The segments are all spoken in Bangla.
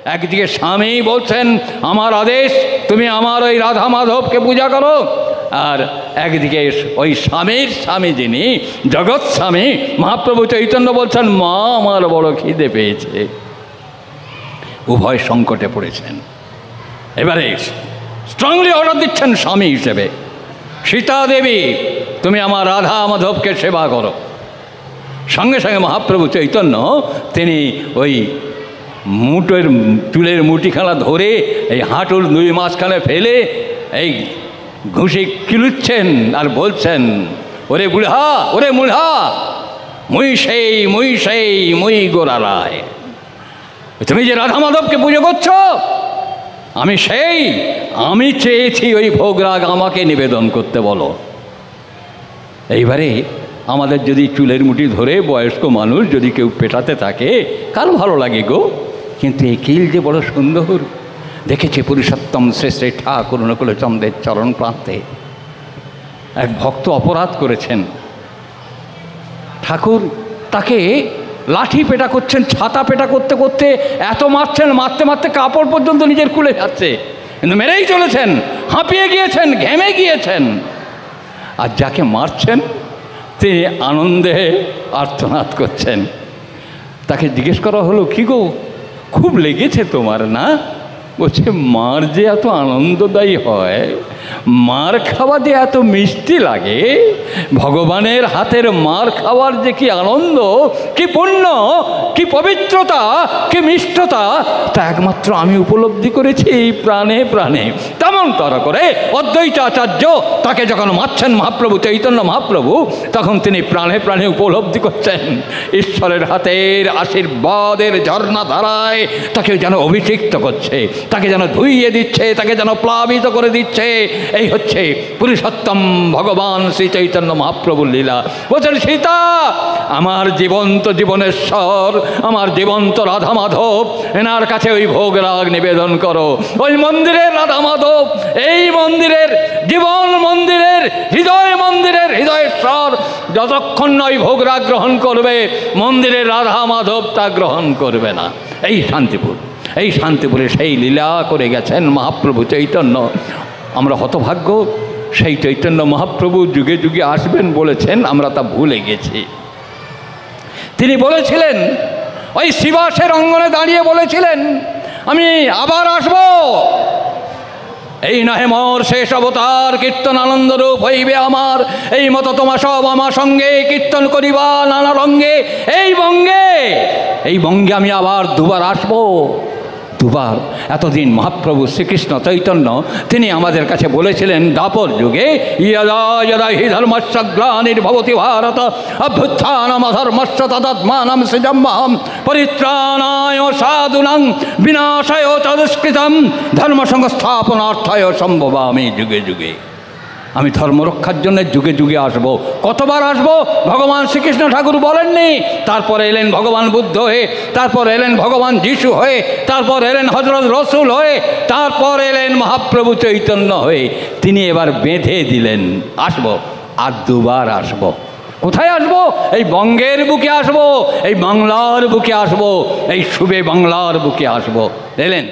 একদিকে স্বামী বলছেন আমার আদেশ তুমি আমার ওই রাধা মাধবকে পূজা করো, আর একদিকে ওই স্বামীর স্বামী যিনি জগৎ স্বামী মহাপ্রভু চৈতন্য বলছেন মা আমার বড় খিদে পেয়েছে। উভয় সংকটে পড়েছেন। এবারে স্ট্রংলি অর্ডার দিচ্ছেন স্বামী হিসেবে, সীতা দেবী তুমি আমার রাধা মাধবকে সেবা করো। সঙ্গে সঙ্গে মহাপ্রভু চৈতন্য তিনি ওই চুলের মুঠিখানা ধরে এই হাঁটুর দুই মাঝখানে ফেলে এই ঘুষি কিলুচ্ছেন আর বলছেন ওরে বুড়া ওরে মুড়া মুই সেই মুই গোরা রায়, তুমি যে রাধা মাধবকে পুজো করছো আমি চেয়েছি ওই ভোগরাগ আমাকে নিবেদন করতে বলো। এইবারে আমাদের যদি চুলের মুঠি ধরে বয়স্ক মানুষ যদি কেউ পেটাতে থাকে কার ভালো লাগে গো, কিন্তু এই কিল যে বড় সুন্দর। দেখেছি পুরুষোত্তম শ্রী শ্রী ঠাকুর অনুকূলচন্দ্রের চরণ প্রান্তে এক ভক্ত অপরাধ করেছেন, ঠাকুর তাকে লাঠি পেটা করছেন, ছাতা পেটা করতে করতে এত মারছেন, মারতে মারতে কাপড় পর্যন্ত নিজের খুলে যাচ্ছে, কিন্তু মেরেই চলেছেন, হাঁপিয়ে গিয়েছেন, ঘেমে গিয়েছেন। আর যাকে মারছেন তিনি আনন্দে আর্তনাদ করছেন। তাকে জিজ্ঞেস করা হলো কি গো খুব লেগেছে তোমার না? বলছে মার যে এত আনন্দদায়ী হয়, মার খাওয়া যে এত মিষ্টি লাগে, ভগবানের হাতের মার খাওয়ার যে কি আনন্দ, কি পুণ্য, কি পবিত্রতা, কি মিষ্টতা, তা একমাত্র আমি উপলব্ধি করেছি প্রাণে প্রাণে। তেমন তর করে অদ্বৈত আচার্য তাকে যখন মারছেন মহাপ্রভু চৈতন্য মহাপ্রভু, তখন তিনি প্রাণে প্রাণে উপলব্ধি করছেন ঈশ্বরের হাতের আশীর্বাদের ঝর্ণা ধারায় তাকে যেন অভিষিক্ত করছে, তাকে যেন ধুইয়ে দিচ্ছে, তাকে যেন প্লাবিত করে দিচ্ছে। এই হচ্ছে পুরুষোত্তম ভগবান শ্রী চৈতন্য মহাপ্রভুর লীলা। বলছেন সীতা আমার জীবন্ত জীবনেশ্বর, আমার জীবন্ত রাধা মাধব, এনার কাছে ওই ভোগ রাগ নিবেদন করো। ওই মন্দিরের রাধা মাধব, এই মন্দিরের জীবন মন্দিরের হৃদয়েশ্বর যতক্ষণ ওই ভোগ রাগ গ্রহণ করবে, মন্দিরের রাধা মাধব তা গ্রহণ করবে না। এই শান্তিপুরে সেই লীলা করে গেছেন মহাপ্রভু চৈতন্য। আমরা হতভাগ্য, সেই চৈতন্য মহাপ্রভু যুগে যুগে আসবেন বলেছেন, আমরা তা ভুলে গেছি। তিনি বলেছিলেন ওই শিবাসের অঙ্গনে দাঁড়িয়ে বলেছিলেন আমি আবার আসব, এই নহে মোর শেষ অবতার, কীর্তন আনন্দ রূপ হইবে আমার, এই মতো তোমার সব আমার সঙ্গে কীর্তন করিবা নানা রঙ্গে, এই বঙ্গে আমি আবার দুবার আসবো। দুবার এতদিন মহাপ্রভু শ্রীকৃষ্ণ চৈতন্য তিনি আমাদের কাছে বলেছিলেন দাপর যুগে ইয়দা যদা হি ধর্মস্য গ্লানির্ভবতি ভারত অভ্যুত্থানমধর্মস্য তদাত্মানম সৃজম্যহম পরিত্রাণায় সাধুনাং বিনাশায় চ দুষ্কৃতম ধর্ম সংস্থাপনার্থায় সম্ভবামি যুগে যুগে। আমি ধর্ম রক্ষার জন্য যুগে যুগে আসব। কতবার আসব ভগবান শ্রীকৃষ্ণ ঠাকুর বলেননি। তারপরে এলেন ভগবান বুদ্ধ হয়ে, তারপর এলেন ভগবান যিশু হয়ে, তারপর এলেন হযরত রসুল হয়ে, তারপর এলেন মহাপ্রভু চৈতন্য হয়ে। তিনি এবার বেঁধে দিলেন আসব, আর দুবার আসব। কোথায় আসব? এই বঙ্গের বুকে আসব, এই বাংলার বুকে আসব, এই শুভে বাংলার বুকে আসব। এলেন।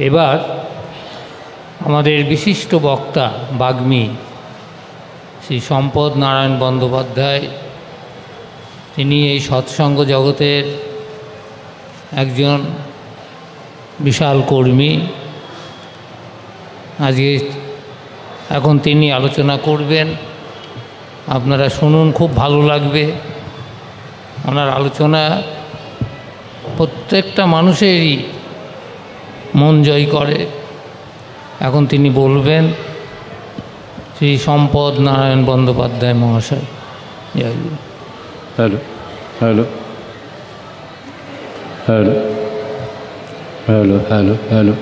এবার আমাদের বিশিষ্ট বক্তা বাগ্মী শ্রী সম্পদ নারায়ণ বন্দ্যোপাধ্যায়, তিনি এই সৎসঙ্গ জগতের একজন বিশাল কর্মী। আজকে এখন তিনি আলোচনা করবেন, আপনারা শুনুন, খুব ভালো লাগবে। ওনার আলোচনা প্রত্যেকটা মানুষেরই মন জয় করে। এখন তিনি বলবেন শ্রী সম্পদ নারায়ণ বন্দ্যোপাধ্যায় মহাশয়। জয় গুরু। Hello hello hello hello hello hello.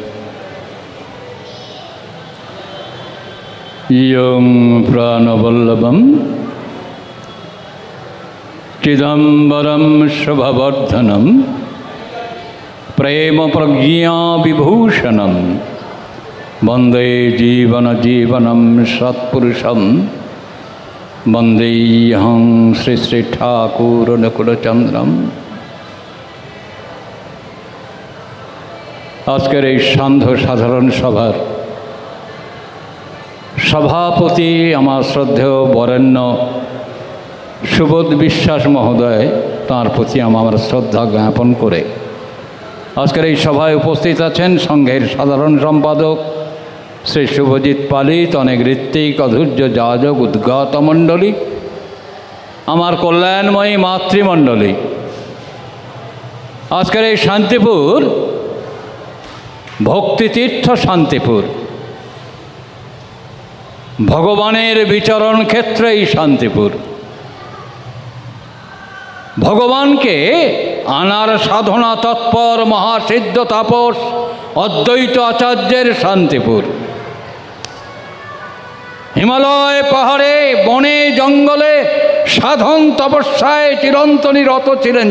ইয়ং প্রাণবল্লভম চিদম্বরম শুভবর্ধনম প্রেম প্রজ্ঞা বিভূষণম বন্দে জীবন জীবনম সৎপুরুষম বন্দেহং শ্রী শ্রী ঠাকুর নকুলচন্দ্রম। আজকের এই সান্ধ্য সাধারণ সভার সভাপতি আমার শ্রদ্ধেয় বরেণ্য সুবোধ বিশ্বাস মহোদয়, তাঁর প্রতি আমার শ্রদ্ধা জ্ঞাপন করে আজকের এই সভায় উপস্থিত আছেন সংঘের সাধারণ সম্পাদক শ্রী শুভজিৎ পালিত, অনেক ঋত্বিক অধৈর্য যাজক উদ্গত মণ্ডলী, আমার কল্যাণময়ী মাতৃমণ্ডলী। আজকের এই শান্তিপুর ভক্তিতীর্থ শান্তিপুর, ভগবানের বিচরণ ক্ষেত্র এই শান্তিপুর, ভগবানকে আনার সাধনা তৎপর মহাসিদ্ধ তাপস অদ্বৈত আচার্যের শান্তিপুর। হিমালয় পাহাড়ে বনে জঙ্গলে সাধন তপস্যায় চিরন্তনী রত ছিলেন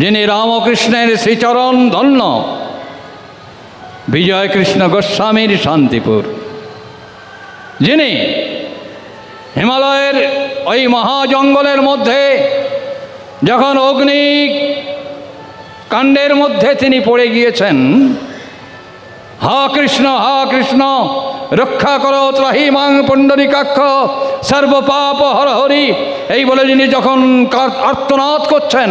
যিনি রামকৃষ্ণের শ্রীচরণ ধন্য বিজয় কৃষ্ণ গোস্বামীর শান্তিপুর, যিনি হিমালয়ের ওই মহাজঙ্গলের মধ্যে যখন অগ্নি কাণ্ডের মধ্যে তিনি পড়ে গিয়েছেন, হা কৃষ্ণ রক্ষা করো ত্রাহিমাং পুণ্ডরীকাক্ষ সর্বপাপ হরহরি, এই বলে যিনি যখন আর্তনাদ করছেন,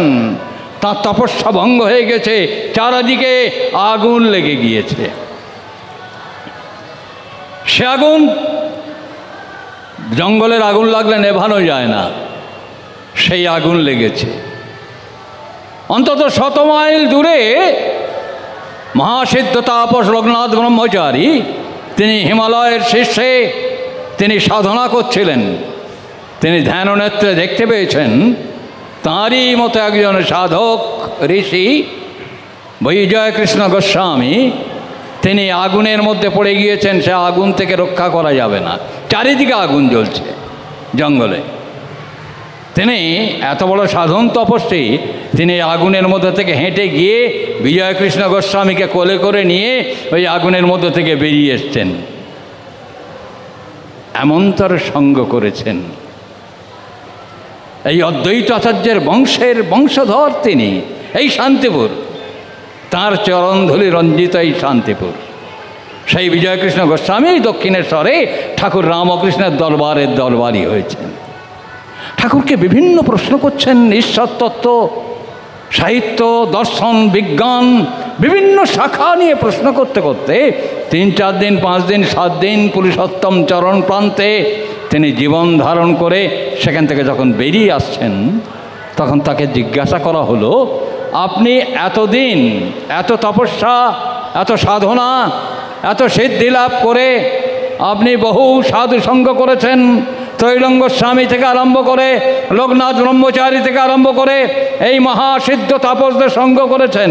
তার তপস্যা ভঙ্গ হয়ে গেছে, চারিদিকে আগুন লেগে গিয়েছে। সে আগুন, জঙ্গলের আগুন লাগলে নেভানো যায় না, সেই আগুন লেগেছে। অন্তত 100 মাইল দূরে মহাসিদ্ধ তাপস লোকনাথ ব্রহ্মচারী, তিনি হিমালয়ের শীর্ষে তিনি সাধনা করছিলেন। তিনি ধ্যান নেত্রে দেখতে পেয়েছেন তাঁরই মতো একজন সাধক ঋষি বিজয় কৃষ্ণ গোস্বামী, তিনি আগুনের মধ্যে পড়ে গিয়েছেন। সে আগুন থেকে রক্ষা করা যাবে না, চারিদিকে আগুন জ্বলছে জঙ্গলে। তিনি এত বড় সাধন তপস্বী, তিনি আগুনের মধ্যে থেকে হেঁটে গিয়ে বিজয় কৃষ্ণ গোস্বামীকে কোলে করে নিয়ে ওই আগুনের মধ্যে থেকে বেরিয়ে এসছেন। এমনতর সঙ্গ করেছেন। এই অদ্বৈত আচার্যের বংশধর তিনি, এই শান্তিপুর, তাঁর চরণধূলি রঞ্জিত এই শান্তিপুর। সেই বিজয় কৃষ্ণ গোস্বামী দক্ষিণেশ্বরে ঠাকুর রামকৃষ্ণের দরবারের দরবারই হয়েছেন। ঠাকুরকে বিভিন্ন প্রশ্ন করছেন, ঈশ্বর তত্ত্ব, সাহিত্য, দর্শন, বিজ্ঞান, বিভিন্ন শাখা নিয়ে প্রশ্ন করতে করতে 3-4 দিন 5 দিন 7 দিন পুরুষোত্তম চরণ প্রান্তে তিনি জীবন ধারণ করে সেখান থেকে যখন বেরিয়ে আসছেন, তখন তাকে জিজ্ঞাসা করা হলো, আপনি এতদিন এত তপস্যা, এত সাধনা, এত সিদ্ধি লাভ করে আপনি বহু সাধু সঙ্গ করেছেন, ত্রৈলঙ্গ স্বামী থেকে আরম্ভ করে লোকনাথ ব্রহ্মচারী থেকে আরম্ভ করে এই মহাসিদ্ধ তাপসদের সঙ্গ করেছেন।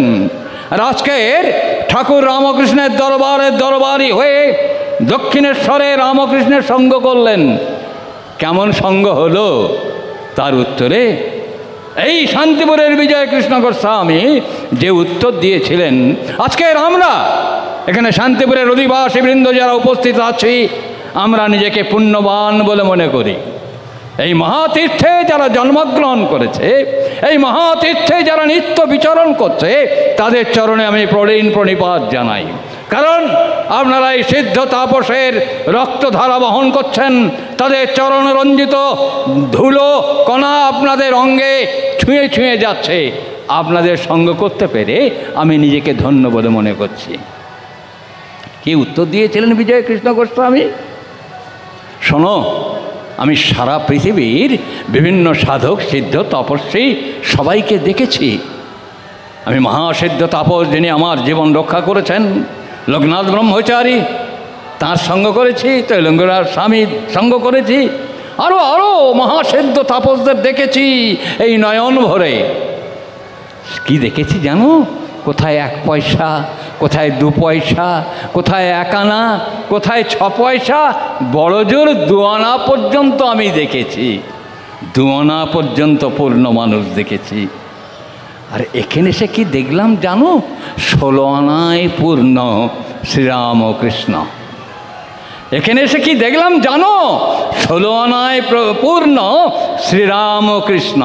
আজকের ঠাকুর রামকৃষ্ণের দরবারি হয়ে দক্ষিণেশ্বরে রামকৃষ্ণের সঙ্গ করলেন, কেমন সঙ্গ হলো? তার উত্তরে এই শান্তিপুরের বিজয় কৃষ্ণ গোস্বামী যে উত্তর দিয়েছিলেন, আজকের আমরা এখানে শান্তিপুরের অধিবাসী বৃন্দ যারা উপস্থিত আছি, আমরা নিজেকে পুণ্যবান বলে মনে করি। এই মহাতীর্থে যারা জন্মগ্রহণ করেছে, এই মহাতীর্থে যারা নিত্য বিচরণ করছে, তাদের চরণে আমি প্রণিপাত জানাই। কারণ আপনারা এই সিদ্ধ তাপসের রক্তধারা বহন করছেন, তাদের চরণ রঞ্জিত ধুলো কণা আপনাদের অঙ্গে ছুঁয়ে ছুঁয়ে যাচ্ছে। আপনাদের সঙ্গ করতে পেরে আমি নিজেকে ধন্য বলে মনে করছি। কি উত্তর দিয়েছিলেন বিজয় কৃষ্ণ গোস্বামী? শোনো, আমি সারা পৃথিবীর বিভিন্ন সাধক, সিদ্ধ, তপস্বী সবাইকে দেখেছি। আমি মহাসিদ্ধ তাপস যিনি আমার জীবন রক্ষা করেছেন, লোকনাথ ব্রহ্মচারী, তাঁর সঙ্গ করেছি, তৈলঙ্গরার স্বামীর সঙ্গ করেছি, আরও আরও মহাসিদ্ধ তাপসদের দেখেছি এই নয়ন ভরে। কি দেখেছি জানো? কোথায় 1 পয়সা, কোথায় 2 পয়সা, কোথায় 1 আনা, কোথায় 6 পয়সা, বড় জোর 2 আনা পর্যন্ত আমি দেখেছি। 2 আনা পর্যন্ত পূর্ণ মানুষ দেখেছি। আর এখানে এসে কি দেখলাম জানো? 16 আনায় পূর্ণ শ্রীরামকৃষ্ণ। এখানে এসে কি দেখলাম জানো? 16 আনায় পূর্ণ শ্রীরামকৃষ্ণ।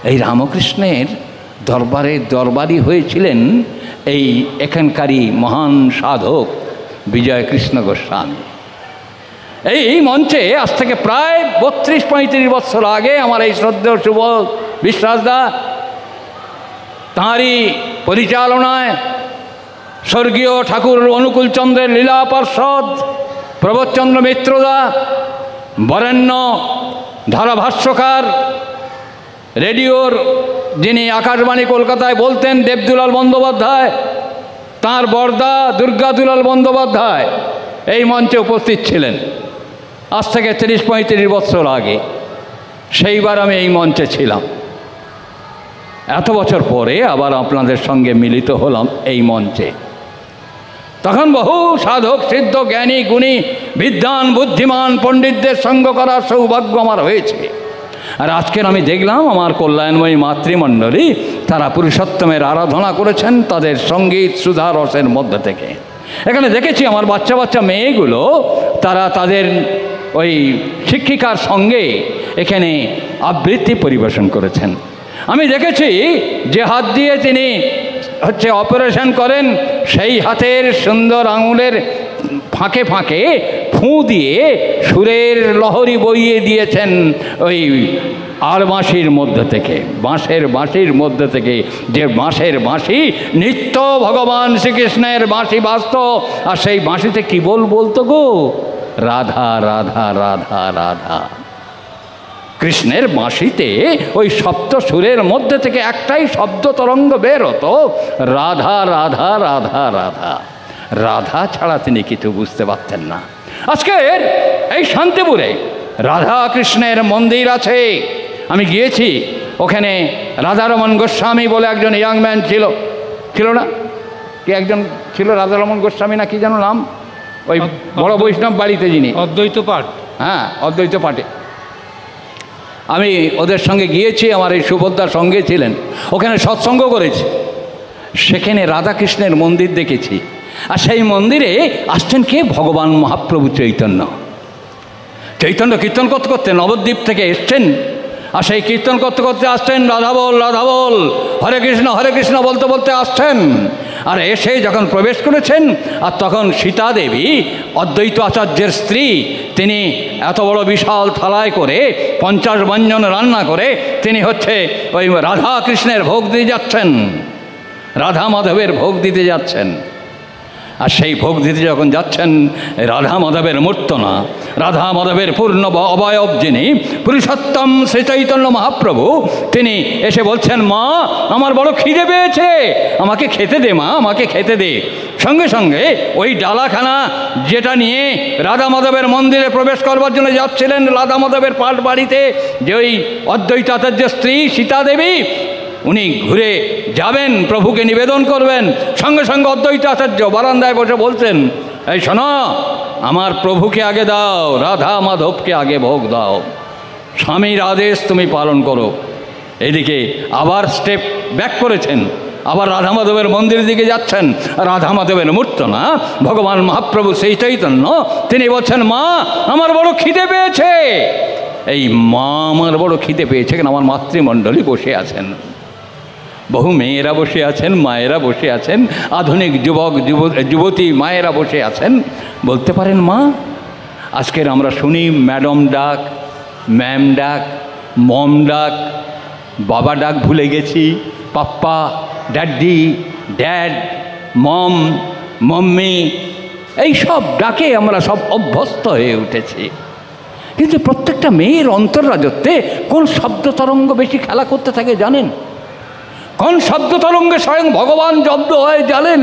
এই রামকৃষ্ণের দরবারি হয়েছিলেন এই এখানকারই মহান সাধক বিজয়কৃষ্ণ গোস্বামী। এই মঞ্চে আজ থেকে প্রায় 32-35 বছর আগে আমার এই শ্রদ্ধেয় শুভ বিশ্বাসদা, তাঁরই পরিচালনায় স্বর্গীয় ঠাকুর অনুকূলচন্দ্রের লীলা পার্ষদ প্রবোধচন্দ্র মিত্রদা, বরেণ্য ধারাভাষ্যকার, রেডিওর যিনি আকাশবাণী কলকাতায় বলতেন দেবদুলাল বন্দ্যোপাধ্যায়, তাঁর বরদা দুর্গাদুলাল বন্দ্যোপাধ্যায় এই মঞ্চে উপস্থিত ছিলেন আজ থেকে 30-35 বছর আগে। সেইবার আমি এই মঞ্চে ছিলাম। এত বছর পরে আবার আপনাদের সঙ্গে মিলিত হলাম এই মঞ্চে। তখন বহু সাধক সিদ্ধ জ্ঞানী গুণী বিদ্বান বুদ্ধিমান পণ্ডিতদের সঙ্গ করার সৌভাগ্য আমার হয়েছে। আর আজকের আমি দেখলাম আমার কল্যাণময়ী মাতৃমণ্ডলী তারা পুরুষোত্তমের আরাধনা করেছেন তাদের সঙ্গীত সুধা রসের মধ্যে থেকে। এখানে দেখেছি আমার বাচ্চা মেয়েগুলো তারা তাদের ওই শিক্ষিকার সঙ্গে এখানে আবৃত্তি পরিবেশন করেছেন। আমি দেখেছি যে হাত দিয়ে তিনি অপারেশন করেন সেই হাতের সুন্দর আঙুলের ফাঁকে ফাঁকে ফুঁ দিয়ে সুরের লহরী বইয়ে দিয়েছেন ওই আর বাঁশির মধ্যে থেকে, বাঁশের বাঁশির মধ্যে থেকে, যে বাঁশের বাঁশি নিত্য ভগবান শ্রীকৃষ্ণের বাঁশি বাজত। আর সেই বাঁশিতে কি বলতো গো? রাধা রাধা রাধা রাধা। কৃষ্ণের বাঁশিতে ওই সপ্ত সুরের মধ্যে থেকে একটাই শব্দ তরঙ্গ বের হতো, রাধা রাধা রাধা রাধা। রাধা ছাড়া তিনি কিছু বুঝতে পারতেন না। আজকের এই শান্তিপুরে রাধা কৃষ্ণের মন্দির আছে। আমি গিয়েছি, ওখানে রাধারমণ গোস্বামী বলে একজন ইয়াং ম্যান ছিল না কি একজন ছিল, রাধারমণ গোস্বামী না কি যেন নাম, ওই বড় বৈষ্ণব বাড়িতে যিনি অদ্বৈত পাঠ, হ্যাঁ অদ্বৈত পাঠে। আমি ওদের সঙ্গে গিয়েছি, আমার এই সুভদ্রার সঙ্গে ছিলেন, ওখানে সৎসঙ্গ করেছি। সেখানে রাধাকৃষ্ণের মন্দির দেখেছি। আর সেই মন্দিরে আসছেন কে? ভগবান মহাপ্রভু চৈতন্য কীর্তন করতে করতে নবদ্বীপ থেকে এসছেন। আর সেই কীর্তন করতে করতে আসছেন রাধা বল রাধা বল, হরে কৃষ্ণ বলতে বলতে আসছেন। আর এসে যখন প্রবেশ করেছেন, আর তখন সীতা দেবী অদ্বৈত আচার্যের স্ত্রী, তিনি এত বড় বিশাল থালায় করে 50 ব্যঞ্জন রান্না করে তিনি ওই রাধা কৃষ্ণের ভোগ দিয়ে যাচ্ছেন, রাধা মাধবের ভোগ দিতে যাচ্ছেন। আর সেই ভোগ দিতে যখন যাচ্ছেন, রাধা মাধবের মূর্ত না, রাধা মাধবের পূর্ণ অবয়ব যিনি পুরুষোত্তম শ্রী চৈতন্য মহাপ্রভু, তিনি এসে বলছেন, মা আমার বড় খিদে পেয়েছে, আমাকে খেতে দে মা, আমাকে খেতে দে। সঙ্গে সঙ্গে ওই ডালাখানা যেটা নিয়ে রাধা মাধবের মন্দিরে প্রবেশ করবার জন্য যাচ্ছিলেন রাধা মাধবের পাঠ বাড়িতে, যে ওই অদ্বৈত আচার্যের স্ত্রী সীতা দেবী, উনি ঘুরে যাবেন প্রভুকে নিবেদন করবেন। সঙ্গে সঙ্গে অদ্বৈত আচার্য বারান্দায় বসে বলছেন, এই শোনো, আমার প্রভুকে আগে দাও, রাধা মাধবকে আগে ভোগ দাও, স্বামীর আদেশ তুমি পালন করো। এদিকে আবার স্টেপ ব্যাক করেছেন, আবার রাধা মাধবের মন্দিরের দিকে যাচ্ছেন। রাধা মাধবের মূর্ত না, ভগবান মহাপ্রভু সেই চৈতন্য, তিনি বলছেন, মা আমার বড় খিদে পেয়েছে। এই মা আমার বড় খিদে পেয়েছে কেন? আমার মাতৃমণ্ডলী বসে আছেন, বহু মেয়েরা বসে আছেন, মায়েরা বসে আছেন, আধুনিক যুবতী মায়েরা বসে আছেন। বলতে পারেন, মা আজকের আমরা শুনি ম্যাডাম ডাক, ম্যাম ডাক, মম ডাক, বাবা ডাক ভুলে গেছি, পাপ্পা, ড্যাডি, ড্যাড, মম, মম্মি, এই সব ডাকে আমরা সব অভ্যস্ত হয়ে উঠেছি। কিন্তু প্রত্যেকটা মেয়ের অন্তর্রাজত্বে কোন শব্দ তরঙ্গ বেশি খেলা করতে থাকে জানেন? কোন শব্দ তরঙ্গে স্বয়ং ভগবান জব্দ হয় জানেন?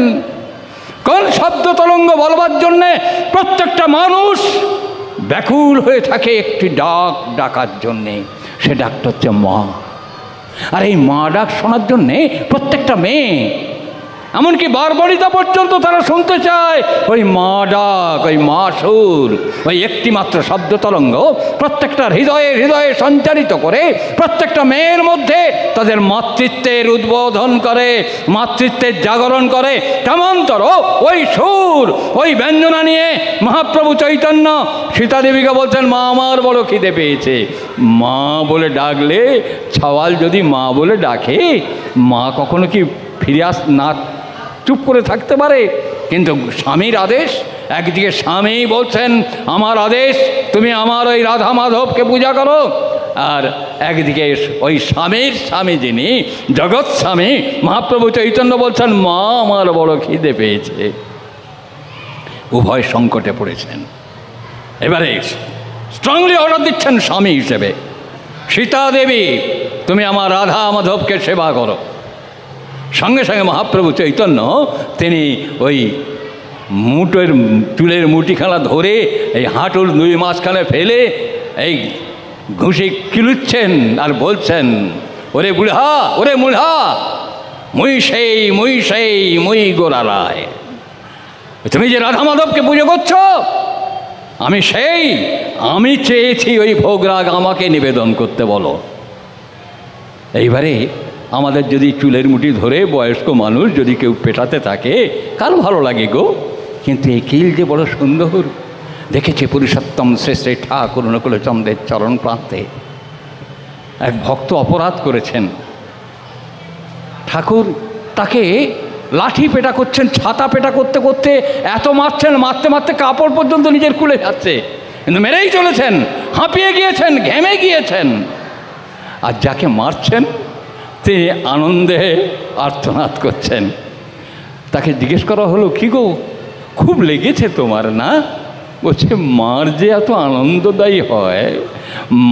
কোন শব্দ তরঙ্গ বলবার জন্যে প্রত্যেকটা মানুষ ব্যাকুল হয়ে থাকে একটি ডাক ডাকার জন্যে, সে ডাকটা হচ্ছে মা। আর এই মা ডাক শোনার জন্যে প্রত্যেকটা মেয়ে, এমনকি বারবারিতা পর্যন্ত তারা শুনতে চায় ওই মা ডাক, ওই মা সুর, ওই একটি মাত্র শব্দ তরঙ্গ প্রত্যেকটা হৃদয়ে হৃদয়ে সঞ্চারিত করে প্রত্যেকটা মেয়ের মধ্যে তাদের মাতৃত্বের উদ্বোধন করে, মাতৃত্বের জাগরণ করে। তেমনতর ওই সুর, ওই ব্যঞ্জনা নিয়ে মহাপ্রভু চৈতন্য সীতাদেবীকে বলছেন, মা আমার বড় খিদে পেয়েছে। মা বলে ডাকলে, ছাওয়াল যদি মা বলে ডাকে, মা কখনো কি ফিরে না চুপ করে থাকতে পারে? কিন্তু স্বামীর আদেশ, একদিকে স্বামী বলছেন আমার আদেশ তুমি আমার ওই রাধা মাধবকে পূজা করো, আর একদিকে ওই স্বামীর স্বামী যিনি জগৎ স্বামী মহাপ্রভু চৈতন্য বলছেন মা আমার বড় খিদে পেয়েছে। উভয় সংকটে পড়েছেন। এবারে স্ট্রংলি অর্ডার দিচ্ছেন স্বামী হিসেবে, সীতা দেবী তুমি আমার রাধা মাধবকে সেবা করো। সঙ্গে সঙ্গে মহাপ্রভু চৈতন্য তিনি ওই মুটোর চুলের মুঠিখানা ধরে এই হাঁটুর দুই মাঝখানে ফেলে এই ঘুষি কিলুচ্ছেন আর বলছেন, ওরে বুড়া, ওরে মুড়া, মুই সেই মুই গোড়ালায়, তুমি যে রাধা মাধবকে পুজো করছো আমি সেই, আমি চেয়েছি ওই ভোগরাগ আমাকে নিবেদন করতে বলো। এইবারে আমাদের যদি চুলের মুঠি ধরে বয়স্ক মানুষ যদি কেউ পেটাতে থাকে, কার ভালো লাগে গো? কিন্তু এই কিল যে বড় সুন্দর, দেখেছি পুরুষোত্তম শ্রী শ্রী ঠাকুর অনুকূলচন্দ্রের চরণ প্রান্তে এক ভক্ত অপরাধ করেছেন। ঠাকুর তাকে লাঠি পেটা করছেন, ছাতা পেটা করতে করতে এত মারছেন, মারতে মারতে কাপড় পর্যন্ত নিজের খুলে যাচ্ছে, কিন্তু মেরেই চলেছেন, হাঁপিয়ে গিয়েছেন, ঘেমে গিয়েছেন। আর যাকে মারছেন তিনি আনন্দে আর্তনাদ করছেন। তাকে জিজ্ঞেস করা হলো, কি গো খুব লেগেছে তোমার না? বলছে মার যে এত আনন্দদায়ী হয়,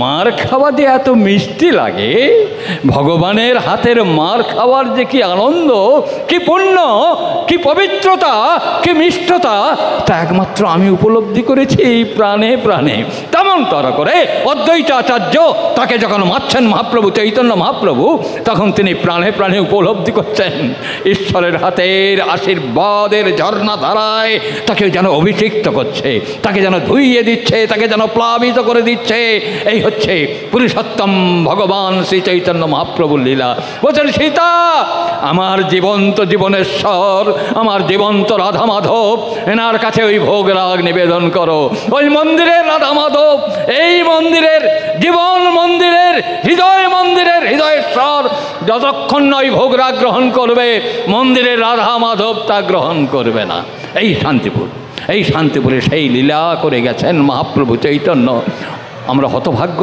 মার খাওয়া যে এত মিষ্টি লাগে, ভগবানের হাতের মার খাওয়ার যে কি আনন্দ, কি পুণ্য, কি পবিত্রতা, কি মিষ্টতা, তা একমাত্র আমি উপলব্ধি করেছি এই প্রাণে প্রাণে। তেমন তর করে অদ্বৈত আচার্য তাকে যখন মারছেন মহাপ্রভু চৈতন্য মহাপ্রভু, তখন তিনি প্রাণে প্রাণে উপলব্ধি করছেন ঈশ্বরের হাতের আশীর্বাদের ঝর্ণা ধারায় তাকে যেন অভিষিক্ত করছে, তাকে যেন ধুইয়ে দিচ্ছে, তাকে যেন প্লাবিত করে দিচ্ছে। এই হচ্ছে পুরুষোত্তম ভগবান শ্রী চৈতন্য মহাপ্রভুর লীলা। বলছেন সীতা আমার জীবন্ত জীবনেশ্বর, আমার জীবন্ত রাধা মাধব, এনার কাছে ওই ভোগ রাগ নিবেদন করো। ওই মন্দিরের রাধা মাধব, এই মন্দিরের জীবন মন্দিরের হৃদয় মন্দিরের হৃদয়েশ্বর যতক্ষণ নয় ভোগ রাগ গ্রহণ করবে, মন্দিরের রাধা মাধব তা গ্রহণ করবে না। এই শান্তিপুর, এই শান্তিপুরে সেই লীলা করে গেছেন মহাপ্রভু চৈতন্য। আমরা হতভাগ্য,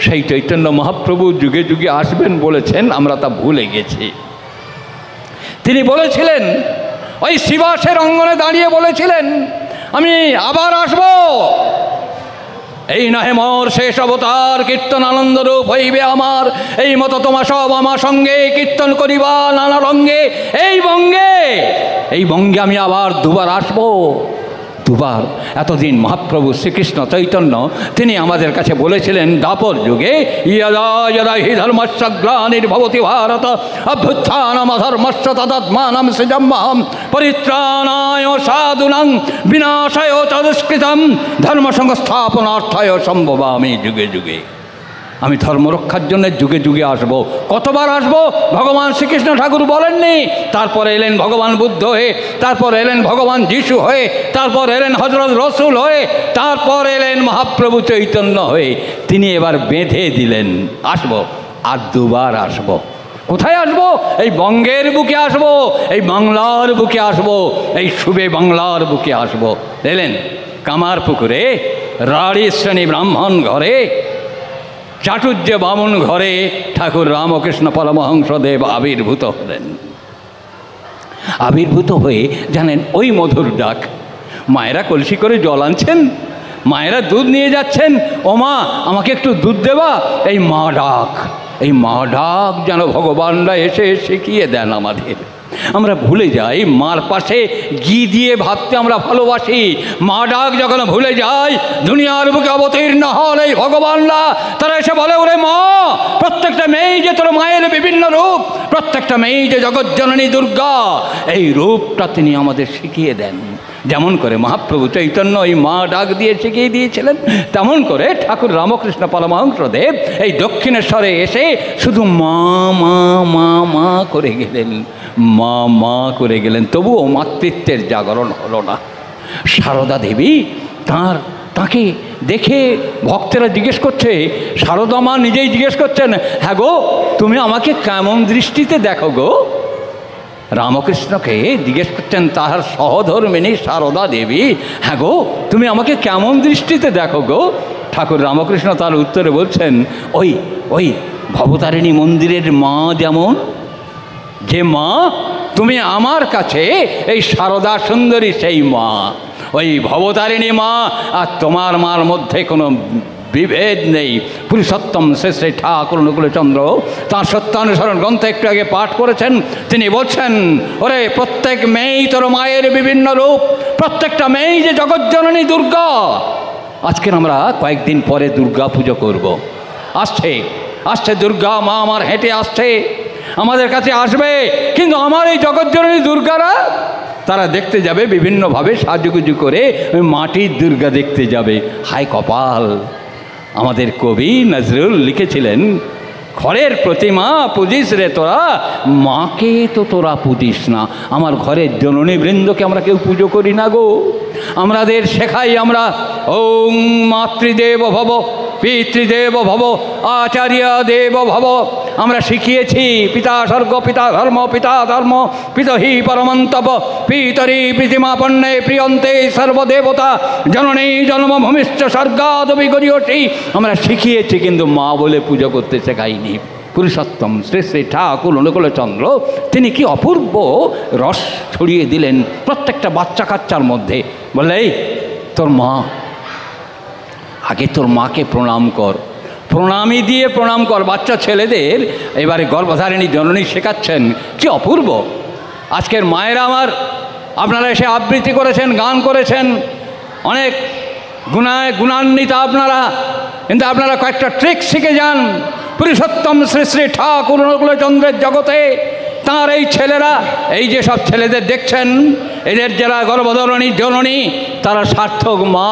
সেই চৈতন্য মহাপ্রভু যুগে যুগে আসবেন বলেছেন, আমরা তা ভুলে গেছি। তিনি বলেছিলেন, ওই শিবাসের অঙ্গনে দাঁড়িয়ে বলেছিলেন আমি আবার আসব, এই নহে মোর শেষ অবতার, কীর্তন আনন্দরূপ হইবে আমার, এই মতো তোমার সব আমার সঙ্গে কীর্তন করিবা নানা রঙ্গে, এই বঙ্গে আমি আবার দুবার আসব। দুবার এতদিন মহাপ্রভু শ্রীকৃষ্ণ চৈতন্য তিনি আমাদের কাছে বলেছিলেন দ্বাপর যুগে, ইয়দা যদা হি ধর্মস্য গ্লানির্ভবতি ভারত অভ্যুত্থানমধর্মস্য তদাত্মানম সৃজম্যহম পরিত্রাণায় সাধুনাং বিনাশায় চ দুষ্কৃতম ধর্ম সংস্থাপনার্থায় সম্ভবামি যুগে যুগে। আমি ধর্ম রক্ষার জন্য যুগে যুগে আসব। কতবার আসব ভগবান শ্রীকৃষ্ণ ঠাকুর বলেননি। তারপর এলেন ভগবান বুদ্ধ হয়ে, তারপর এলেন ভগবান যিশু হয়ে, তারপর এলেন হযরত রসুল হয়ে, তারপর এলেন মহাপ্রভু চৈতন্য হয়ে। তিনি এবার বেঁধে দিলেন আসব, আর দুবার আসব। কোথায় আসব? এই বঙ্গের বুকে আসব, এই বাংলার বুকে আসব, এই শুভে বাংলার বুকে আসব। এলেন কামারপুকুরে রাঢ়ী শ্রেণী ব্রাহ্মণ ঘরে, চাটুর্য বামুন ঘরে ঠাকুর রামকৃষ্ণ পরমহংসদেব আবির্ভূত হলেন। আবির্ভূত হয়ে জানেন ওই মধুর ডাক, মায়েরা কলসি করে জল আনছেন, মায়েরা দুধ নিয়ে যাচ্ছেন, ও মা আমাকে একটু দুধ দেবা, এই মা ডাক, এই মা ডাক যেন ভগবানরা এসে শিখিয়ে দেন আমাদের। আমরা ভুলে যাই মার পাশে ঘি দিয়ে ভাবতে আমরা ভালোবাসি। মা ডাক যখন ভুলে যাই, দুনিয়ার বুকে অবতীর্ণ হল এই ভগবানরা, তারা এসে বলে, ওরে মা, প্রত্যেকটা মেয়ে যে তোর মায়ের বিভিন্ন রূপ, প্রত্যেকটা মেয়ে যে জগজ্জননী দুর্গা, এই রূপটা তিনি আমাদের শিখিয়ে দেন। যেমন করে মহাপ্রভু চৈতন্য এই মা ডাক দিয়ে শিখিয়ে দিয়েছিলেন, তেমন করে ঠাকুর রামকৃষ্ণ পরমহংসদেব এই দক্ষিণেশ্বরে এসে শুধু মা মা মা মা করে গেলেন, মা মা করে গেলেন, তবুও মাতৃত্বের জাগরণ হলো না। সারদা দেবী তাকে দেখে ভক্তেরা জিজ্ঞেস করছে, সারদা মা নিজেই জিজ্ঞেস করছেন, হ্যাঁ গো, তুমি আমাকে কেমন দৃষ্টিতে দেখো গো? রামকৃষ্ণকে জিজ্ঞেস করছেন তাহার সহধর্মিণী সারদা দেবী, হ্যাঁ গো, তুমি আমাকে কেমন দৃষ্টিতে দেখো গো? ঠাকুর রামকৃষ্ণ তার উত্তরে বলছেন, ওই ওই ভবতারিণী মন্দিরের মা যেমন, যে মা তুমি আমার কাছে, এই সারদা সুন্দরী সেই মা, ওই ভবতারিণী মা আর তোমার মার মধ্যে কোনো বিভেদ নেই। পুরুষোত্তম শ্রী শ্রী ঠাকুর অনুকূলচন্দ্র তাঁর সত্যানুসরণ গ্রন্থে একটু আগে পাঠ করেছেন। তিনি বলছেন, ওরে প্রত্যেক মেয়েই তোর মায়ের বিভিন্ন রূপ, প্রত্যেকটা মেয়েই যে জগজ্জননী দুর্গা। আজকের আমরা কয়েকদিন পরে দুর্গা পুজো করব। আসছে দুর্গা মা আমার হেঁটে আসছে, আমাদের কাছে আসবে, কিন্তু আমার এই জগজ্জননী দুর্গারা তারা দেখতে যাবে বিভিন্নভাবে সাজুগুজু করে, ওই মাটির দুর্গা দেখতে যাবে। হায় কপাল! আমাদের কবি নজরুল লিখেছিলেন, ঘরের প্রতিমা পুজিস রে তোরা, মাকে তো তোরা পুজিস না। আমার ঘরের জননী বৃন্দকে আমরা কেউ পুজো করি না গো। আমাদের শেখাই আমরা ওং মাতৃদেব ভব, পিতৃদেব ভব, আচার্য দেব ভব। আমরা শিখিয়েছি পিতা স্বর্গ, পিতা ধর্ম, পিতা ধর্ম, পিতহি পরমন্তপ, পিতরি প্রীতিমাপন্নে প্রিয়ন্তে সর্বদেবতা, জননী জন্মভূমিশ্চ স্বর্গাদপি গরীয়সী। আমরা শিখিয়েছি, কিন্তু মা বলে পুজো করতে শেখাইনি। পুরুষোত্তম শ্রী শ্রী ঠাকুর অনুকূলচন্দ্র তিনি কি অপূর্ব রস ছড়িয়ে দিলেন প্রত্যেকটা বাচ্চা কাচ্চার মধ্যে। বলে, এই তোর মা, আগে তোর মাকে প্রণাম কর, প্রণামী দিয়ে প্রণাম কর। বাচ্চা ছেলেদের এবারে গর্ভধারিণী জননী শেখাচ্ছেন, কি অপূর্ব। আজকের মায়েরা আমার, আপনারা এসে আবৃত্তি করেছেন, গান করেছেন, অনেক গুণান্বিতা আপনারা, কিন্তু আপনারা কয়েকটা ট্রিক শিখে যান। পুরুষোত্তম শ্রী শ্রী ঠাকুর অনুকূলচন্দ্রের জগতে তাঁর এই ছেলেরা, এই যে সব ছেলেদের দেখছেন, এদের যারা গর্ভধারিণী জননী, তারা সার্থক মা।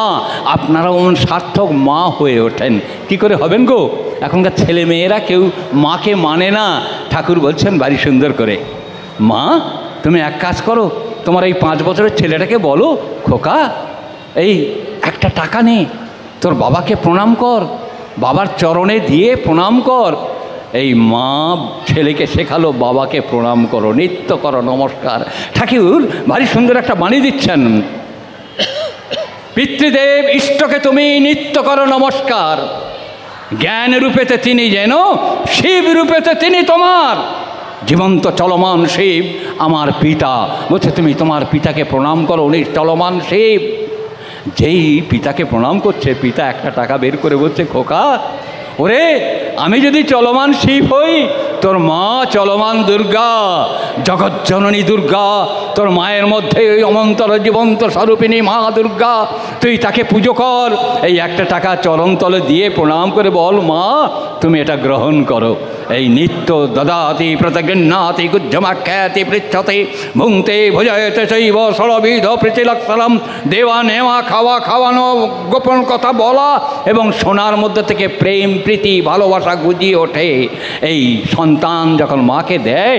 আপনারাও সার্থক মা হয়ে ওঠেন। কি করে হবেন গো? এখনকার ছেলে মেয়েরা কেউ মাকে মানে না। ঠাকুর বলছেন ভারী সুন্দর করে, মা তুমি এক কাজ করো, তোমার এই 5 বছরের ছেলেটাকে বলো, খোকা এই একটা টাকা নে, তোর বাবাকে প্রণাম কর, বাবার চরণে দিয়ে প্রণাম কর। এই মা ছেলেকে শেখালো বাবাকে প্রণাম করো, নিত্য করো নমস্কার। ঠাকুর ভারী সুন্দর একটা বাণী দিচ্ছেন, পিতৃদেব ইষ্টকে তুমি নিত্য করো নমস্কার, জ্ঞান রূপেতে তিনি যেন, শিব রূপেতে তিনি তোমার। জীবন্ত চলমান শিব আমার পিতা। বলছে তুমি তোমার পিতাকে প্রণাম করো, উনি চলমান শিব। যেই পিতাকে প্রণাম করছে, পিতা একটা টাকা বের করে বলছে, খোকা ওরে, আমি যদি চলমান শিব হই, তোর মা চলমান দুর্গা, জগজ্জননী দুর্গা, তোর মায়ের মধ্যে ওই অমন্তর জীবন্ত স্বরূপিণী মা দুর্গা, তুই তাকে পুজো কর। এই একটা টাকা চরণতলে দিয়ে প্রণাম করে বল, মা তুমি এটা গ্রহণ করো। এই নিত্য দদাতি প্রতগৃহ্ণাতি গুজ্জমাখ্যাতি পৃচ্ছতে ভুংতে ভুজয়তে চৈব ষড়বিধ প্রীতিলক্ষণম। দেওয়া নেওয়া, খাওয়া খাওয়ানো, গোপন কথা বলা এবং শোনার মধ্যে থেকে প্রেম প্রীতি ভালোবাসা গুজিয়ে ওঠে। এই সন্তান যখন মাকে দেয়,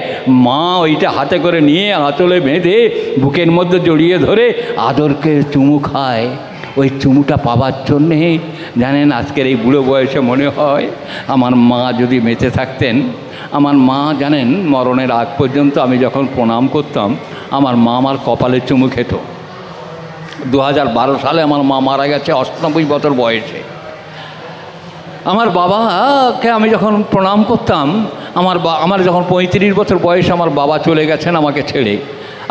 মা ওইটা হাতে করে নিয়ে আঁচলে বেঁধে বুকের মধ্যে জড়িয়ে ধরে আদরকে চুমু খায়। ওই চুমুটা পাবার জন্যে জানেন, আজকের এই বুড়ো বয়সে মনে হয় আমার মা যদি বেঁচে থাকতেন। আমার মা জানেন, মরণের আগ পর্যন্ত আমি যখন প্রণাম করতাম, আমার মা আমার কপালে চুমু খেত। 2012 সালে আমার মা মারা গেছে 98 বছর বয়সে। আমার বাবাকে আমি যখন প্রণাম করতাম, আমার যখন 35 বছর বয়সে আমার বাবা চলে গেছেন আমাকে ছেড়ে,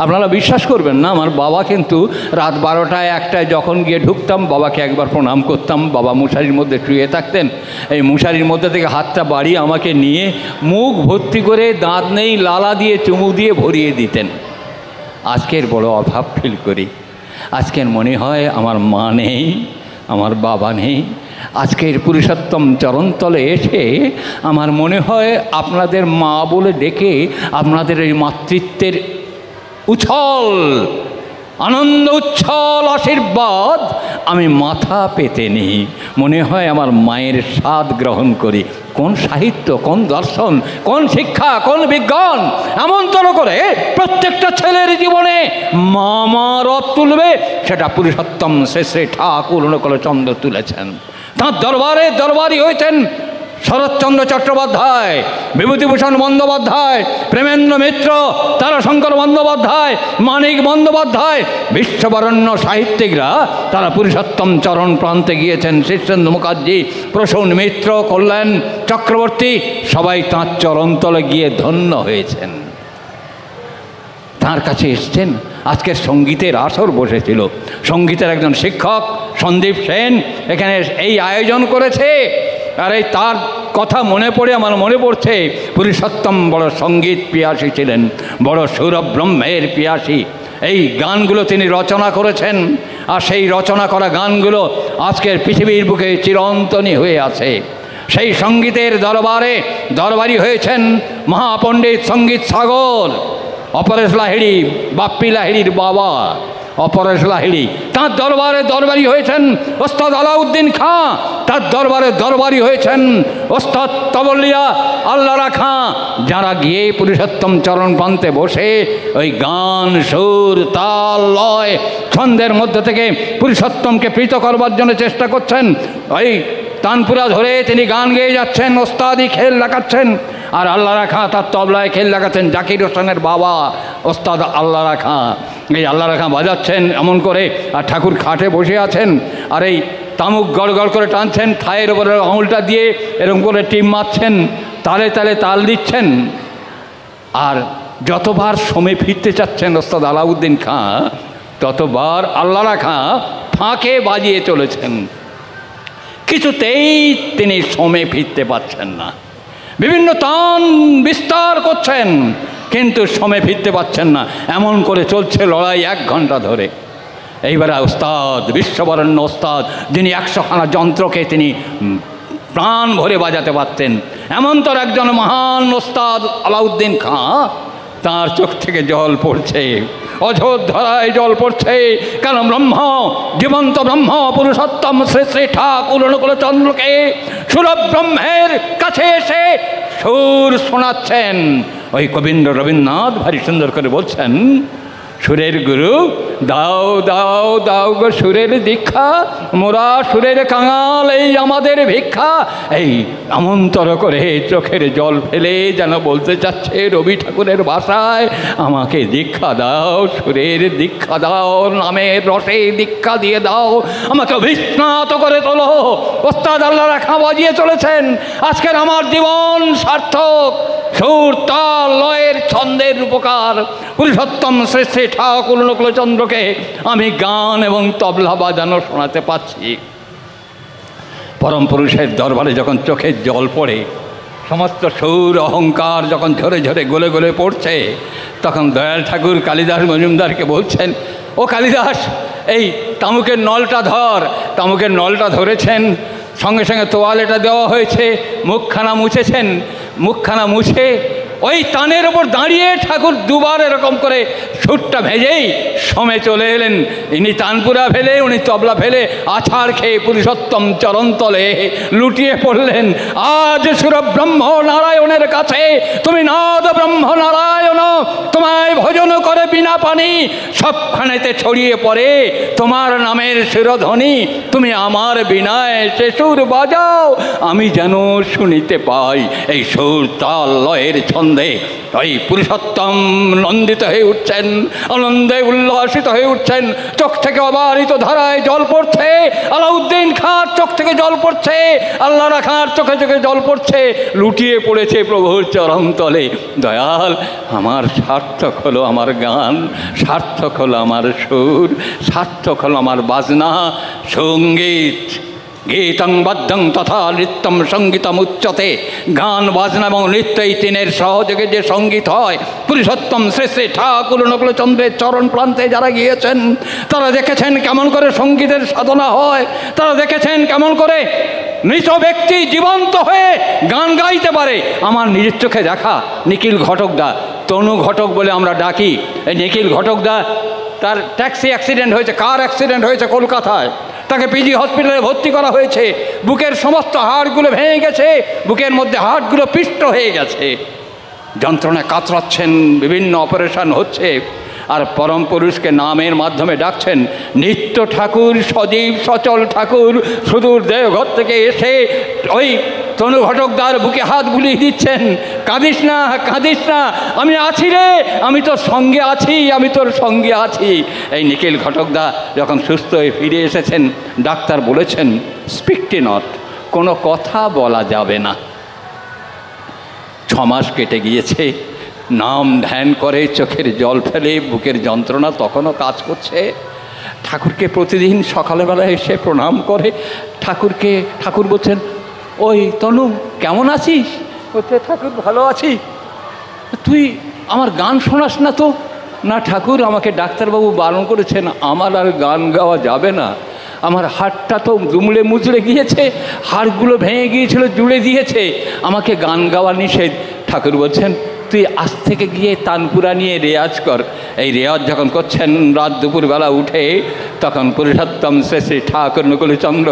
আপনারা বিশ্বাস করবেন না, আমার বাবা কিন্তু রাত 12টায় 1টায় যখন গিয়ে ঢুকতাম, বাবাকে একবার প্রণাম করতাম। বাবা মশারির মধ্যে শুয়ে থাকতেন, এই মশারির মধ্যে থেকে হাতটা বাড়িয়ে আমাকে নিয়ে মুখ ভর্তি করে দাঁত নেই লালা দিয়ে চুমু দিয়ে ভরিয়ে দিতেন। আজকের বড় অভাব ফিল করি। আজকের মনে হয় আমার মা নেই, আমার বাবা নেই। আজকের পুরুষোত্তম চরণতলে এসে আমার মনে হয় আপনাদের মা বলে ডেকে আপনাদের এই মাতৃত্বের উচ্ছল আনন্দ, উচ্ছল আশীর্বাদ আমি মাথা পেতে নিই। মনে হয় আমার মায়ের স্বাদ গ্রহণ করি। কোন সাহিত্য, কোন দর্শন, কোন শিক্ষা, কোন বিজ্ঞান এমনতর করে প্রত্যেকটা ছেলের জীবনে মা রথ তুলবে, সেটা পুরুষোত্তম শ্রী শ্রী ঠাকুর অনুকূলচন্দ্র তুলেছেন। তাঁর দরবারে দরবারি হয়েছেন শরৎচন্দ্র চট্টোপাধ্যায়, বিভূতিভূষণ বন্দ্যোপাধ্যায়, প্রেমেন্দ্র মিত্র, তারাশঙ্কর বন্দ্যোপাধ্যায়, মানিক বন্দ্যোপাধ্যায়, বিশ্ববরেণ্য সাহিত্যিকরা তারা পুরুষোত্তম চরণ প্রান্তে গিয়েছেন। শীর্ষেন্দু মুখার্জি, প্রসূন মিত্র, কল্যাণ চক্রবর্তী সবাই তাঁর চরণতলে গিয়ে ধন্য হয়েছেন, তাঁর কাছে এসছেন। আজকের সঙ্গীতের আসর বসেছিল। সঙ্গীতের একজন শিক্ষক সন্দীপ সেন এখানে এই আয়োজন করেছে। আর এই তার কথা মনে পড়ে আমার মনে পড়ছে, পুরুষোত্তম বড় সঙ্গীত পিয়াসী ছিলেন, বড় সুরব্রহ্মের পিয়াসী। এই গানগুলো তিনি রচনা করেছেন, আর সেই রচনা করা গানগুলো আজকের পৃথিবীর বুকে চিরন্তনী হয়ে আছে। সেই সঙ্গীতের দরবারে দরবারি হয়েছেন মহাপণ্ডিত সঙ্গীত সাগর অপরেশ লাহিড়ী, বাপ্পি লাহিড়ীর বাবা অপরেশ লাহিড়ী। তাঁর দরবারে দরবারি হয়েছেন ওস্তাদ আলাউদ্দিন খাঁ, তার দরবারে দরবারি হয়েছেন ওস্তাদ তবলিয়া আল্লাহরা খাঁ, যারা গিয়ে পুরুষোত্তম চরণ প্রান্তে বসে ওই গান, সুর, তাল, লয়, ছন্দের মধ্যে থেকে পুরুষোত্তমকে প্রীত করবার জন্য চেষ্টা করছেন। ওই তানপুরা ধরে তিনি গান গেয়ে যাচ্ছেন, ওস্তাদি খেল লাগাচ্ছেন। আর আল্লাহরা খাঁ তার তবলায় খেল লাগাচ্ছেন, জাকির হোসেনের বাবা ওস্তাদ আল্লাহরা খাঁ। এই আল্লাহরা খাঁ বাজাচ্ছেন এমন করে, আর ঠাকুর খাটে বসে আছেন, আর এই তামুক গড় গড় করে টানছেন, থায়ের ওপরে আঙুলটা দিয়ে এরকম করে টিম মারছেন, তালে তালে তাল দিচ্ছেন। আর যতবার সময় ফিরতে চাচ্ছেন ওস্তাদ আলাউদ্দিন খাঁ, ততবার আল্লাহরা খাঁ ফাঁকে বাজিয়ে চলেছেন। কিছুতেই তিনি সময় ফিরতে পারছেন না, বিভিন্ন তান বিস্তার করছেন, কিন্তু সময় ফিরতে পারছেন না। এমন করে চলছে লড়াই 1 ঘন্টা ধরে। এইবারে ওস্তাদ, বিশ্ববরেণ্য ওস্তাদ, যিনি 100খানা যন্ত্রকে তিনি প্রাণ ভরে বাজাতে পারতেন, এমন তোর একজন মহান ওস্তাদ আলাউদ্দিন খাঁ, তার চোখ থেকে জল পড়ছে, অযোধ্যায় জল পড়ছে। কেন ব্রহ্ম, জীবন্ত ব্রহ্ম পুরুষোত্তম শ্রী শ্রী ঠাকুর অনুকূলচন্দ্রকে সুরব্রহ্মের কাছে এসে সুর শোনাচ্ছেন। ওই কবীন্দ্র রবীন্দ্রনাথ ভারী সুন্দর করে বলছেন, সুরের গুরু দাও দাও দাও গো সুরের দীক্ষা, মোরা সুরের কাঙাল এই আমাদের ভিক্ষা। এই এমনতর করে চোখের জল ফেলে যেন বলতে চাচ্ছে রবি ঠাকুরের ভাষায়, আমাকে দীক্ষা দাও, সুরের দীক্ষা দাও, নামের রসে দীক্ষা দিয়ে দাও, আমাকে অভিস্নাত করে তোলো। ওস্তাদ আল্লাহরা খাঁ বাজিয়ে চলেছেন, আজকের আমার জীবন সার্থক। সুর, তাল, লয়ের, ছন্দের উপকার পুরুষোত্তম শ্রী শ্রী ঠাকুর অনুকূলচন্দ্রকে আমি গান এবং তবলা বাজানো শোনাতে পারছি। পরম পুরুষের দরবারে যখন চোখের জল পড়ে, সমস্ত সুর অহংকার যখন ঝরে ঝরে গলে গলে পড়ছে, তখন দয়াল ঠাকুর কালিদাস মজুমদারকে বলছেন, ও কালিদাস, এই তামুকের নলটা ধর। তামুকের নলটা ধরেছেন, সঙ্গে সঙ্গে তোয়ালেটা দেওয়া হয়েছে, মুখখানা মুছেছেন। মুখখানা মুছে ওই তানের ওপর দাঁড়িয়ে ঠাকুর দুবার এরকম করে সুরটা ভেজেই সমে চলে এলেন। ইনি তানপুরা ফেলে, উনি তবলা ফেলে আছাড় খেয়ে পুরুষোত্তম চরণতলে লুটিয়ে পড়লেন। আজ সুরব্রহ্ম নারায়ণের কাছে তুমি নাদ ব্রহ্ম নারায়ণ, তোমায় ভজন করে বিনা পানি সবখানেতে ছড়িয়ে পড়ে তোমার নামের শিরধ্বনি। তুমি আমার বিনায় সে সুর বাজাও, আমি যেন শুনিতে পাই। এই সুর, তাল, লয়ের ছন্দ আনন্দে ওই পুরুষোত্তম নন্দিত হয়ে উঠছেন, আনন্দে উল্লাসিত হয়ে উঠছেন। চোখ থেকে অবারিত ধারায় জল পড়ছে, আলাউদ্দিন খাঁর চোখ থেকে জল পড়ছে, আল্লাহ রাখার চোখে চোখে জল পড়ছে, লুটিয়ে পড়েছে প্রভুর চরণতলে। দয়াল, আমার সার্থক হলো আমার গান, সার্থক হলো আমার সুর, সার্থক হলো আমার বাজনা, সঙ্গীত। গীতং বাদ্যং তথা নৃত্যম সঙ্গীতম উচ্চতে। গান বাজনা এবং নৃত্য এই তিনের সহযোগে যে সঙ্গীত হয়, পুরুষোত্তম শ্রী শ্রী ঠাকুর নকুলচন্দ্রের চরণ প্রান্তে যারা গিয়েছেন তারা দেখেছেন কেমন করে সঙ্গীতের সাধনা হয়, তারা দেখেছেন কেমন করে মৃত ব্যক্তি জীবন্ত হয়ে গান গাইতে পারে। আমার নিজের চোখে দেখা নিখিল ঘটকদা, তনু ঘটক বলে আমরা ডাকি, এই নিখিল ঘটকদা, তার ট্যাক্সি অ্যাক্সিডেন্ট হয়েছে, কার অ্যাক্সিডেন্ট হয়েছে কলকাতায়, তাকে পিজি হসপিটালে ভর্তি করা হয়েছে। বুকের সমস্ত হাড়গুলো ভেঙে গেছে, বুকের মধ্যে হাড়গুলো পিষ্ট হয়ে গেছে, যন্ত্রণায় কাতরাচ্ছেন, বিভিন্ন অপারেশন হচ্ছে। আর পরম পুরুষকে নামের মাধ্যমে ডাকছেন নিত্য ঠাকুর, সজীব সচল ঠাকুর। সুদূর দেওঘর থেকে এসে ওই তনু ঘটকদার বুকে হাত বুলিয়ে দিচ্ছেন, কাঁদিস না, কাঁদিস না, আমি আছি রে, আমি তোর সঙ্গে আছি, আমি তোর সঙ্গে আছি। এই নিখিল ঘটকদা যখন সুস্থ হয়ে ফিরে এসেছেন, ডাক্তার বলেছেন স্পিকটি নট, কোনো কথা বলা যাবে না। 6 মাস কেটে গিয়েছে, নাম ধ্যান করে চোখের জল ফেলে, বুকের যন্ত্রণা তখনও কাজ করছে। ঠাকুরকে প্রতিদিন সকালবেলা এসে প্রণাম করে। ঠাকুর বলছেন, ওই তনু কেমন আছিস? বলছে, ঠাকুর ভালো আছি। তুই আমার গান শোনাস না তো? না ঠাকুর, আমাকে ডাক্তারবাবু বারণ করেছেন, আমার আর গান গাওয়া যাবে না, আমার হাড়টা তো দুমড়ে মুচড়ে গিয়েছে, হাড়গুলো ভেঙে গিয়েছিল, জুড়ে দিয়েছে, আমাকে গান গাওয়া নিষেধ। ঠাকুর বলছেন, তুই আজ থেকে গিয়ে তানপুরা নিয়ে রেয়াজ কর। এই রেয়াজ যখন করছেন রাত দুপুরবেলা উঠে, তখন পুরুষোত্তম শ্রী শ্রী ঠাকুর নকুলচন্দ্র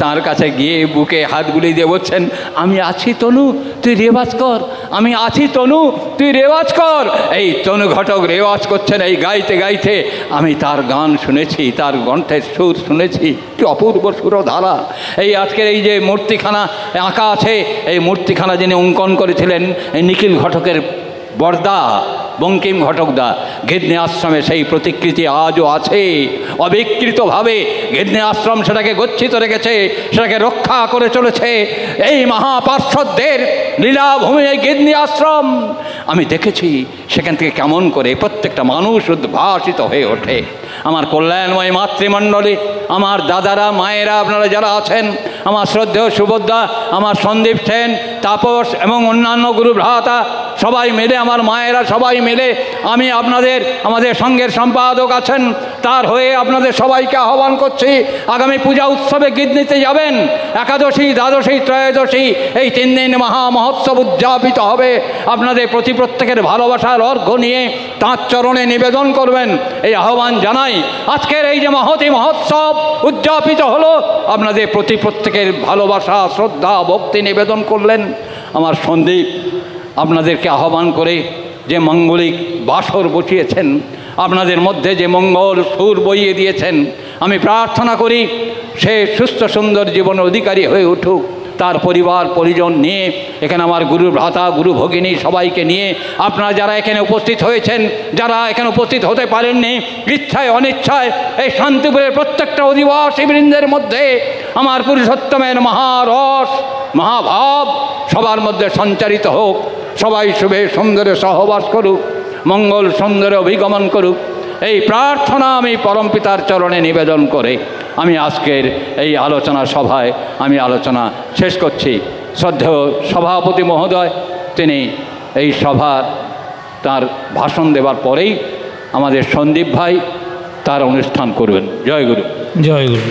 তাঁর কাছে গিয়ে বুকে হাত বুলিয়ে দিয়ে বলছেন, আমি আছি তনু, তুই রেওয়াজ কর, আমি আছি তনু, তুই রেওয়াজ কর। এই তনু ঘটক রেওয়াজ করছেন, এই গাইতে গাইতে আমি তার গান শুনেছি, তার কণ্ঠের সুর শুনেছি, কি অপূর্ব সুরধারা। এই আজকের এই যে মূর্তিখানা আঁকা আছে, এই মূর্তিখানা যিনি অঙ্কন করেছিলেন এই নিখিল ঘটকের বর্দা বঙ্কিম ঘটকদা। গিদনি আশ্রমে সেই প্রতিকৃতি আজও আছে অবিকৃতভাবে। গিদনি আশ্রম সেটাকে গচ্ছিত রেখেছে, সেটাকে রক্ষা করে চলেছে। এই মহাপার্শ্বদের লীলাভূমি এই গিদনি আশ্রম। আমি দেখেছি সেখান থেকে কেমন করে প্রত্যেকটা মানুষ উদ্ভাসিত হয়ে ওঠে। আমার কল্যাণময় মাতৃমণ্ডলী, আমার দাদারা, মায়েরা, আপনারা যারা আছেন, আমার শ্রদ্ধেয় সুভদ্রা, আমার সন্দীপ সেন, তাপস এবং অন্যান্য গুরু ভ্রাতা সবাই মিলে, আমার মায়েরা সবাই মিলে আমি আপনাদের, আমাদের সঙ্গের সম্পাদক আছেন, তার হয়ে আপনাদের সবাইকে আহ্বান করছি, আগামী পূজা উৎসবে গিদনিতে যাবেন। একাদশী, দ্বাদশী, ত্রয়োদশী এই 3 দিন মহোৎসব উদযাপিত হবে। আপনাদের প্রত্যেকের ভালোবাসার অর্ঘ্য নিয়ে তাঁর চরণে নিবেদন করবেন, এই আহ্বান জানাই। আজকের এই যে মহতী মহোৎসব উদযাপিত হলো, আপনাদের প্রত্যেকের ভালোবাসা, শ্রদ্ধা, ভক্তি নিবেদন করলেন। আমার সন্দীপ আপনাদেরকে আহ্বান করে যে মঙ্গলিক বাসর বসিয়েছেন, আপনাদের মধ্যে যে মঙ্গল সুর বইয়ে দিয়েছেন, আমি প্রার্থনা করি সে সুস্থ সুন্দর জীবনের অধিকারী হয়ে উঠুক। তার পরিবার পরিজন নিয়ে, এখানে আমার গুরু ভ্রাতা, গুরু ভগিনী সবাইকে নিয়ে, আপনারা যারা এখানে উপস্থিত হয়েছেন, যারা এখানে উপস্থিত হতে পারেননি, ইচ্ছায় অনিচ্ছায়, এই শান্তিপুরের প্রত্যেকটা অধিবাসী বৃন্দের মধ্যে আমার পুরুষোত্তমের মহারস, মহাভাব সবার মধ্যে সঞ্চারিত হোক। সবাই শুভে সুন্দরে সহবাস করুক, মঙ্গল সুন্দরে অভিগমন করুক, এই প্রার্থনা আমি পরমপিতার চরণে নিবেদন করে আমি আজকের এই আলোচনা সভায় আমি আলোচনা শেষ করছি। শ্রদ্ধেয় সভাপতি মহোদয় তিনি এই সভার তার ভাষণ দেওয়ার পরেই আমাদের সন্দীপ ভাই তার অনুষ্ঠান করবেন। জয় গুরু। জয় গুরু।